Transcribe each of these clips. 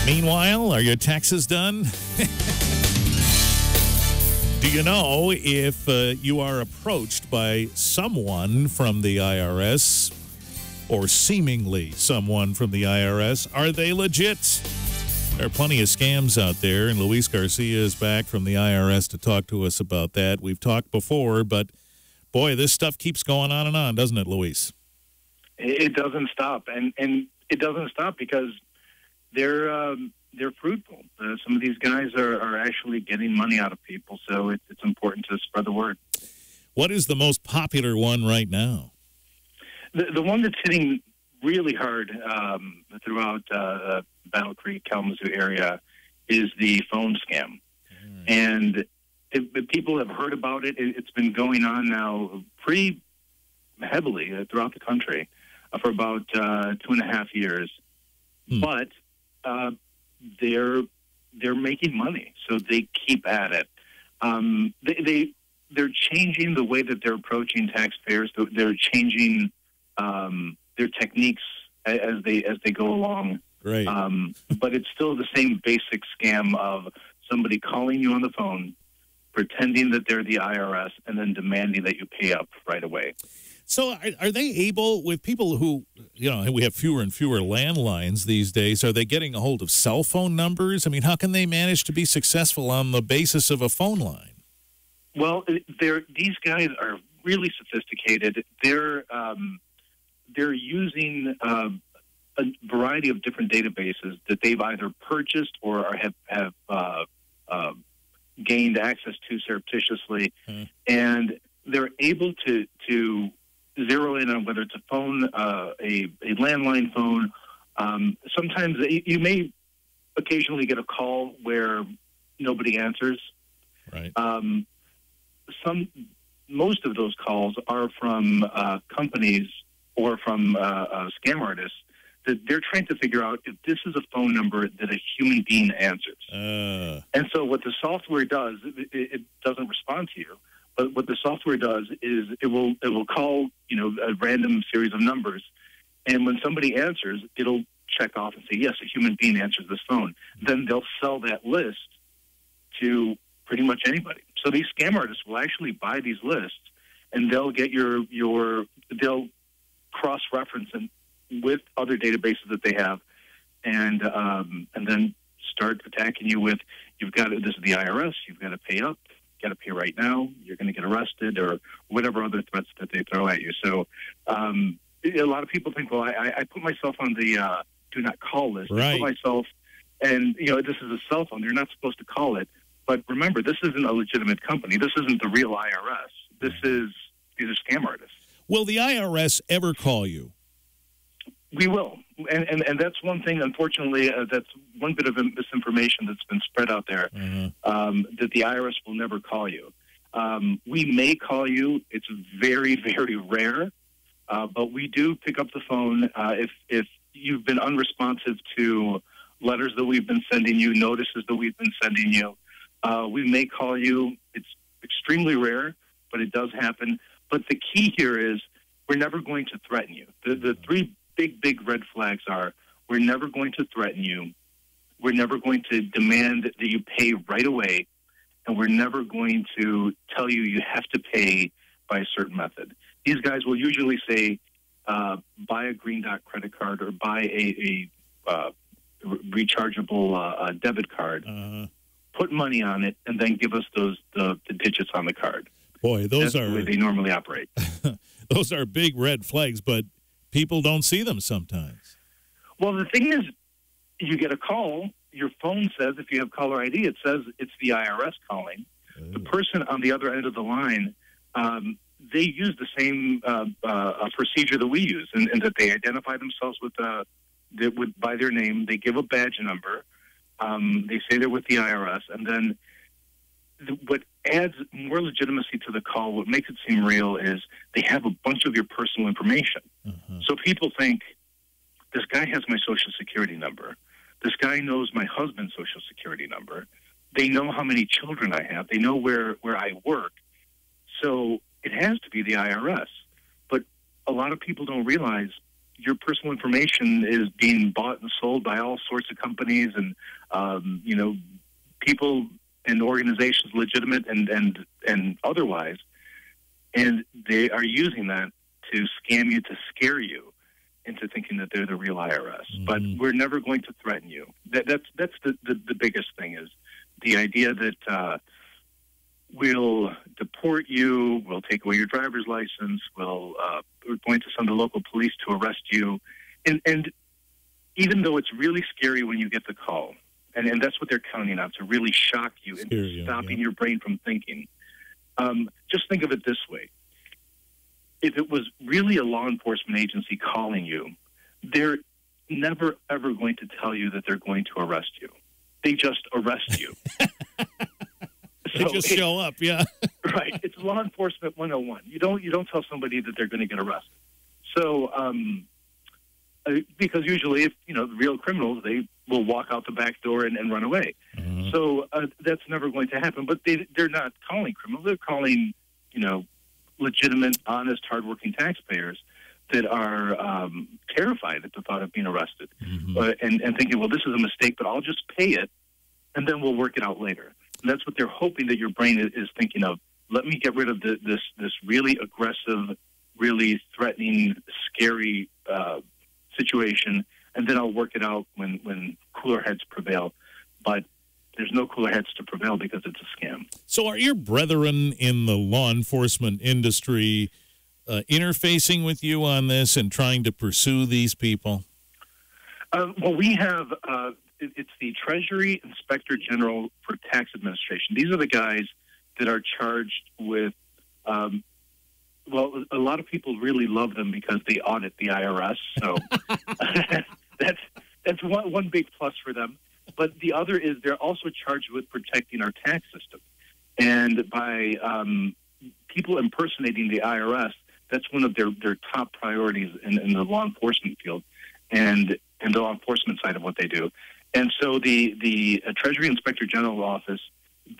Meanwhile, are your taxes done? Do you know if you are approached by someone from the IRS or seemingly someone from the IRS, are they legit? There are plenty of scams out there, and Luis Garcia is back from the IRS to talk to us about that. We've talked before, but boy, this stuff keeps going on, doesn't it, Luis? It doesn't stop, and it doesn't stop because they're fruitful. Some of these guys are actually getting money out of people, so it's important to spread the word. What is the most popular one right now? The one that's hitting really hard throughout Battle Creek, Kalamazoo area is the phone scam. And if people have heard about it, it's been going on now pretty heavily throughout the country for about 2.5 years. But they're making money, so they keep at it. They're changing the way that they're approaching taxpayers. They're changing their techniques as they go along. Right. But it's still the same basic scam of somebody calling you on the phone, pretending that they're the IRS, and then demanding that you pay up right away. So are they able, with people who, we have fewer and fewer landlines these days, are they getting a hold of cell phone numbers? I mean, how can they manage to be successful on the basis of a phone line? Well, these guys are really sophisticated. They're using a variety of different databases that they've either purchased or have gained access to surreptitiously, and they're able to zero in on whether it's a phone, a landline phone. Sometimes you may occasionally get a call where nobody answers. Right. Most of those calls are from companies or from scam artists that they're trying to figure out if this is a phone number that a human being answers. And so what the software does, it doesn't respond to you. But what the software does is it will call, a random series of numbers. And when somebody answers, it'll check off and say, yes, a human being answers this phone. Then they'll sell that list to pretty much anybody. So these scam artists will actually buy these lists, and they'll get they'll cross-reference them with other databases that they have, and then start attacking you with, this is the IRS, you've got to pay up, got to pay right now, you're going to get arrested, or whatever other threats that they throw at you. So a lot of people think, well, I put myself on the do not call list. Right. I put myself, and this is a cell phone. You're not supposed to call it. But remember, this isn't a legitimate company. This isn't the real IRS. These are scam artists. Will the IRS ever call you? We will. And that's one thing, unfortunately, that's one bit of misinformation that's been spread out there, that the IRS will never call you. We may call you. It's very, very rare. But we do pick up the phone if you've been unresponsive to letters that we've been sending you, notices that we've been sending you. We may call you. It's extremely rare, but it does happen. But the key here is we're never going to threaten you. The three big red flags are: we're never going to threaten you, we're never going to demand that you pay right away, and we're never going to tell you have to pay by a certain method. These guys will usually say, buy a Green Dot credit card or buy a rechargeable debit card. Put money on it, and then give us the digits on the card. Boy, that's the way they normally operate. Those are big red flags, but people don't see them sometimes. Well, the thing is, you get a call, your phone says, if you have caller ID, it says it's the IRS calling. The person on the other end of the line, they use the same procedure that we use, and that they identify themselves by their name. They give a badge number. They say they're with the IRS, and then what adds more legitimacy to the call, what makes it seem real, is they have a bunch of your personal information. So people think, this guy has my Social Security number. This guy knows my husband's Social Security number. They know how many children I have. They know where I work. So it has to be the IRS. But a lot of people don't realize your personal information is being bought and sold by all sorts of companies and, people and organizations, legitimate and otherwise, and they are using that to scam you, to scare you into thinking that they're the real IRS. But we're never going to threaten you. That's the biggest thing, is the idea that we'll deport you, we'll take away your driver's license, we're going to send the local police to arrest you. And even though it's really scary when you get the call, and that's what they're counting on, to really shock you and stopping your brain from thinking. Just think of it this way. If it was really a law enforcement agency calling you, they're never, ever going to tell you that they're going to arrest you. They just arrest you. They just show up, yeah. Right. It's law enforcement 101. You don't tell somebody that they're going to get arrested. So, because usually, if real criminals, they will walk out the back door and run away. Mm-hmm. So that's never going to happen. But they're not calling criminals. They're calling, legitimate, honest, hardworking taxpayers that are terrified at the thought of being arrested, and thinking, well, this is a mistake, but I'll just pay it, and then we'll work it out later. And that's what they're hoping that your brain is thinking of. Let me get rid of this really aggressive, really threatening, scary situation, and then I'll work it out when cooler heads prevail. But there's no cooler heads to prevail because it's a scam. So are your brethren in the law enforcement industry interfacing with you on this and trying to pursue these people? Well, we have, it's the Treasury Inspector General for Tax Administration. These are the guys that are charged with, well, a lot of people really love them because they audit the IRS. So that's one big plus for them. But the other is they're also charged with protecting our tax system. And by people impersonating the IRS, that's one of their top priorities in the law enforcement field and the law enforcement side of what they do. And so the Treasury Inspector General Office,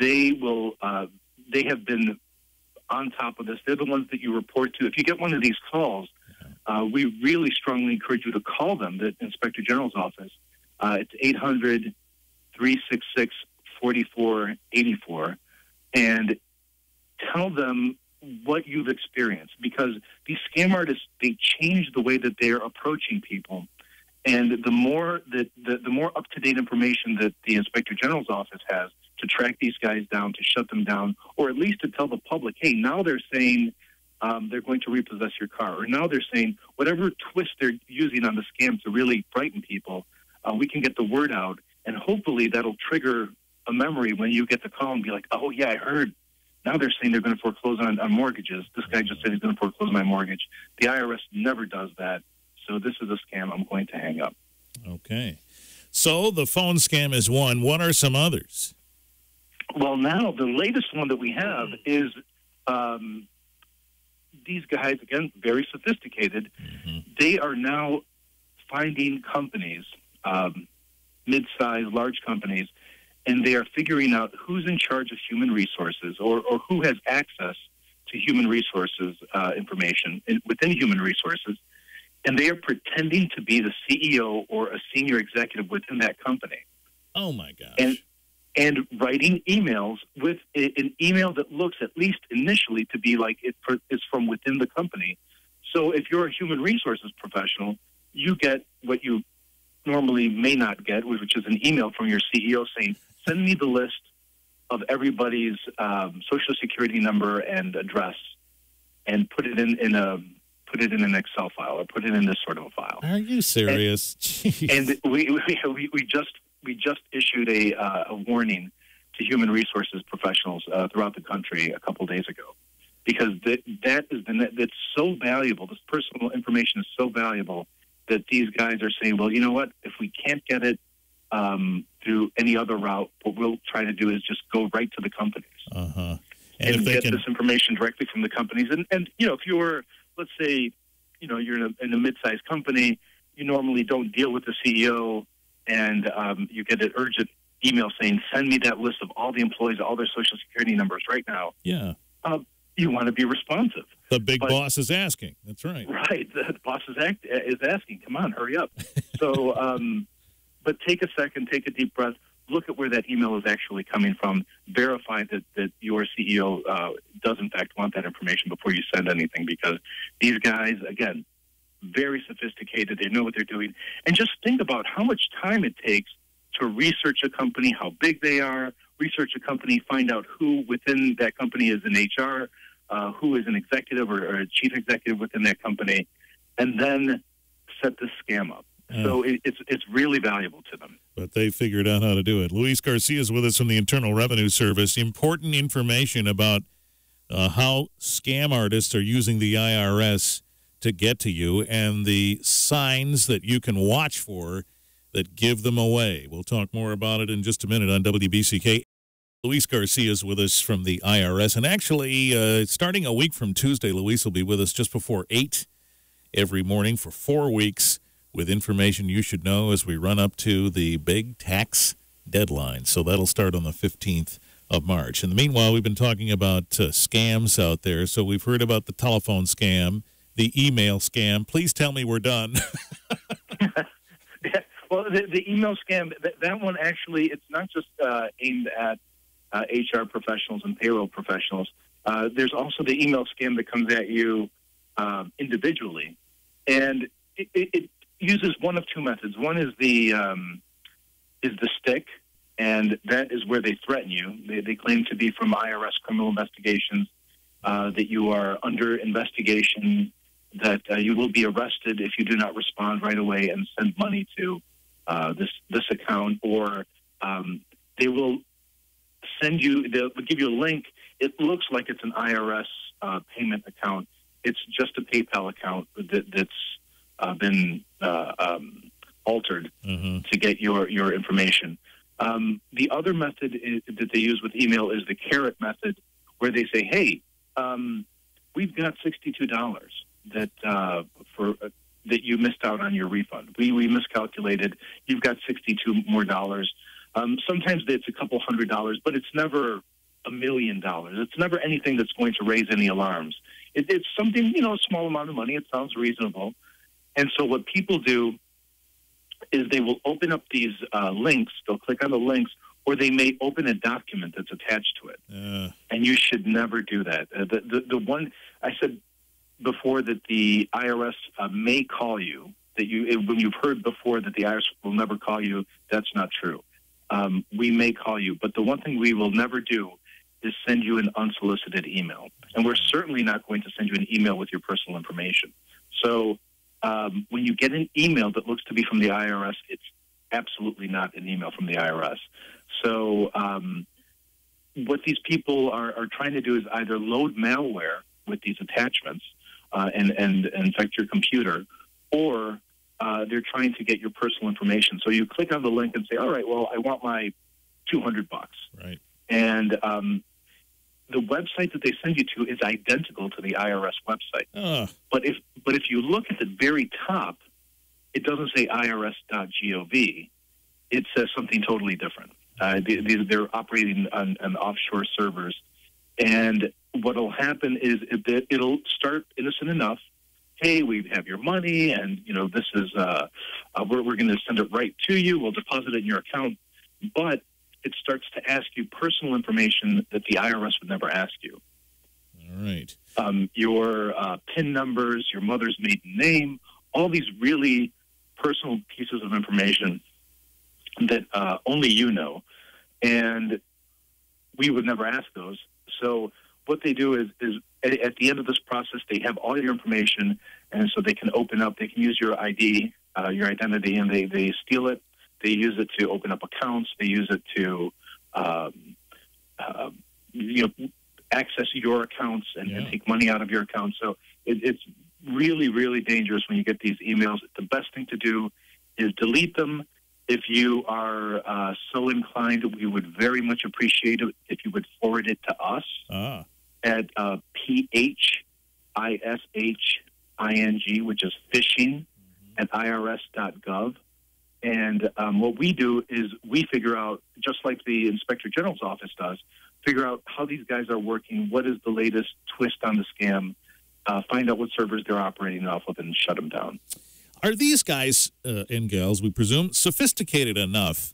they have been on top of this. They're the ones that you report to. If you get one of these calls, we really strongly encourage you to call them, the Inspector General's office. It's 800-366-4484, and tell them what you've experienced, because these scam artists, they change the way that they're approaching people. And the more up-to-date information that the Inspector General's office has to track these guys down, to shut them down, or at least to tell the public, hey, now they're saying they're going to repossess your car, or now they're saying whatever twist they're using on the scam to really frighten people, we can get the word out, and hopefully that'll trigger a memory when you get the call and be like, oh, yeah, I heard. Now they're saying they're going to foreclose on mortgages. This guy just said he's going to foreclose my mortgage. The IRS never does that. So this is a scam. I'm going to hang up. Okay. So the phone scam is one. What are some others? Well, now the latest one that we have is these guys, again, very sophisticated. They are now finding companies, mid-sized, large companies, and they are figuring out who's in charge of human resources or who has access to human resources information within human resources, and they are pretending to be the CEO or a senior executive within that company. Oh, my gosh. And writing emails with an email that looks, at least initially, to be like it's from within the company. So if you're a human resources professional, you get what you normally may not get, which is an email from your CEO saying, send me the list of everybody's Social Security number and address, and put it in an Excel file, or put it in this sort of a file. Are you serious? And we just issued a warning to human resources professionals throughout the country a couple days ago, because that's so valuable. This personal information is so valuable that these guys are saying, well, you know what? If we can't get it through any other route, what we'll try to do is just go right to the companies and get this information directly from the companies. And if you're, let's say, you're in a mid-sized company, you normally don't deal with the CEO, and you get an urgent email saying, send me that list of all the employees, all their Social Security numbers right now. Yeah. you want to be responsive. The big boss is asking. That's right. Right. The boss is asking, come on, hurry up. So, but take a second, take a deep breath, look at where that email is actually coming from, verify that your CEO does, in fact, want that information before you send anything, because these guys, again, very sophisticated. They know what they're doing. And just think about how much time it takes to research a company, how big they are, research a company, find out who within that company is in HR, who is an executive or a chief executive within that company, and then set the scam up. So it's really valuable to them. But they figured out how to do it. Luis Garcia is with us from the Internal Revenue Service. Important information about how scam artists are using the IRS to get to you and the signs that you can watch for that give them away. We'll talk more about it in just a minute on WBCK. Luis Garcia is with us from the IRS. And actually, starting a week from Tuesday, Luis will be with us just before 8 every morning for 4 weeks with information you should know as we run up to the big tax deadline. So that'll start on the 15th of March. In the meanwhile, we've been talking about scams out there. So we've heard about the telephone scam, the email scam. Please tell me we're done. Well, the email scam, that one actually, it's not just aimed at HR professionals and payroll professionals. There's also the email scam that comes at you individually. And it uses one of two methods. One is the stick, and that is where they threaten you. They claim to be from IRS criminal investigations, that you are under investigation, that you will be arrested if you do not respond right away and send money to this account, or they will they'll give you a link. It looks like it's an IRS payment account. It's just a PayPal account that's been altered to get your information. The other method that they use with email is the carrot method, where they say, hey, we've got $62 that you missed out on your refund. We miscalculated. You've got $62 more. Sometimes it's a couple $100, but it's never $1 million. It's never anything that's going to raise any alarms. It's something, a small amount of money. It sounds reasonable. And so what people do is they will open up these links. They'll click on the links, or they may open a document that's attached to it. And you should never do that. The one I said before that the IRS may call you, when you've heard before that the IRS will never call you, that's not true. We may call you, but the one thing we will never do is send you an unsolicited email. And we're certainly not going to send you an email with your personal information. So when you get an email that looks to be from the IRS, it's absolutely not an email from the IRS. So what these people are trying to do is either load malware with these attachments and infect your computer, or they're trying to get your personal information. So you click on the link and say, all right, well, I want my $200. Right. And the website that they send you to is identical to the IRS website. But if you look at the very top, it doesn't say irs.gov. It says something totally different. They're operating on offshore servers. And what will happen is it'll start innocent enough. Hey, we have your money, and this is we're going to send it right to you. We'll deposit it in your account. But it starts to ask you personal information that the IRS would never ask you. All right. Your PIN numbers, your mother's maiden name, all these really personal pieces of information that only you know. And we would never ask those. So what they do is at the end of this process, they have all your information, and so they can open up, they can use your ID, your identity, and they steal it. They use it to open up accounts. They use it to access your accounts and take money out of your accounts. So it's really, really dangerous when you get these emails. The best thing to do is delete them. If you are so inclined, we would very much appreciate it if you would forward it to us at PHISHING, which is phishing, at IRS.gov. And what we do is we figure out, just like the Inspector General's office does, figure out how these guys are working, what is the latest twist on the scam, find out what servers they're operating off of, and shut them down. Are these guys and gals, we presume, sophisticated enough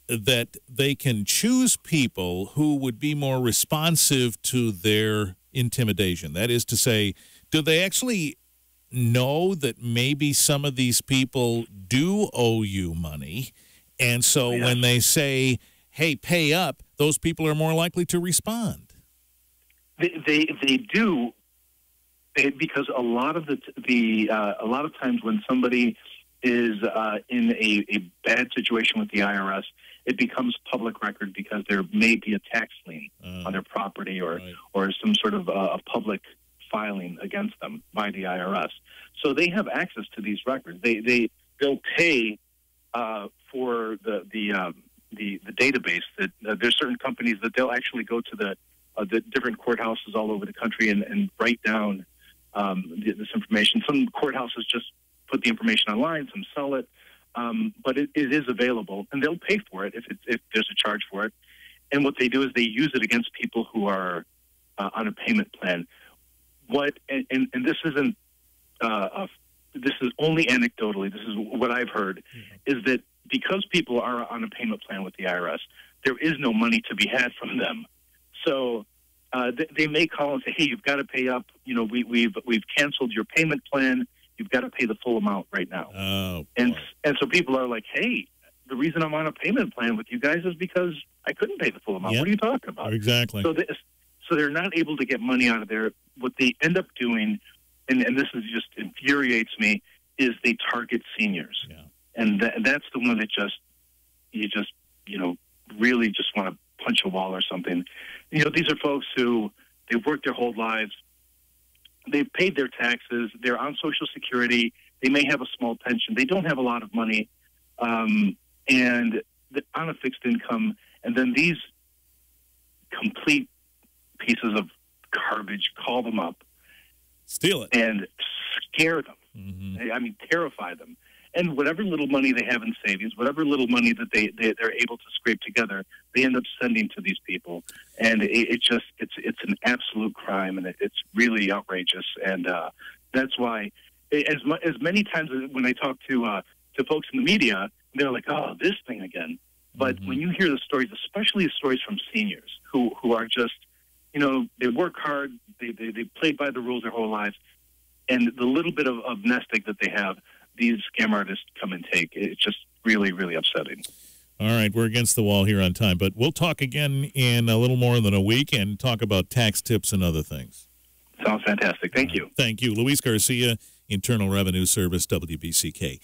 that they can choose people who would be more responsive to their intimidation? That is to say, do they actually know that maybe some of these people do owe you money, and so when they say, hey, pay up, those people are more likely to respond? They do, because a lot of a lot of times when somebody is in a bad situation with the IRS, it becomes public record because there may be a tax lien on their property or some sort of a public filing against them by the IRS. So they have access to these records. They'll pay for the database. That there's certain companies that they'll actually go to the different courthouses all over the country and write down this information. Some courthouses just put the information online, some sell it, but it is available, and they'll pay for it if there's a charge for it. And what they do is they use it against people who are on a payment plan. And this isn't this is only anecdotally. This is what I've heard, is that because people are on a payment plan with the IRS, there is no money to be had from them. So they may call and say, "Hey, you've got to pay up. You know, we've canceled your payment plan. You've got to pay the full amount right now." Oh, and so people are like, "Hey, the reason I'm on a payment plan with you guys is because I couldn't pay the full amount. What are you talking about?" Exactly. So they're not able to get money out of there. What they end up doing, and this is just infuriates me, is they target seniors. Yeah. And that's the one that you really just want to punch a wall or something. You know, these are folks who they've worked their whole lives. They've paid their taxes. They're on Social Security. They may have a small pension. They don't have a lot of money, and on a fixed income. And then these complete pieces of garbage call them up, steal it, and scare them. I mean, terrify them. And whatever little money they have in savings, whatever little money that they're able to scrape together, they end up sending to these people. And it's an absolute crime, and it's really outrageous. And that's why, as many times when I talk to folks in the media, they're like, "Oh, this thing again." But when you hear the stories, especially the stories from seniors who are just, you know, they work hard, they played by the rules their whole lives, and the little bit of nest egg that they have, these scam artists come and take. It's just really, really upsetting. All right, we're against the wall here on time, but we'll talk again in a little more than a week and talk about tax tips and other things. Sounds fantastic. Thank you. Thank you. Luis Garcia, Internal Revenue Service, WBCK.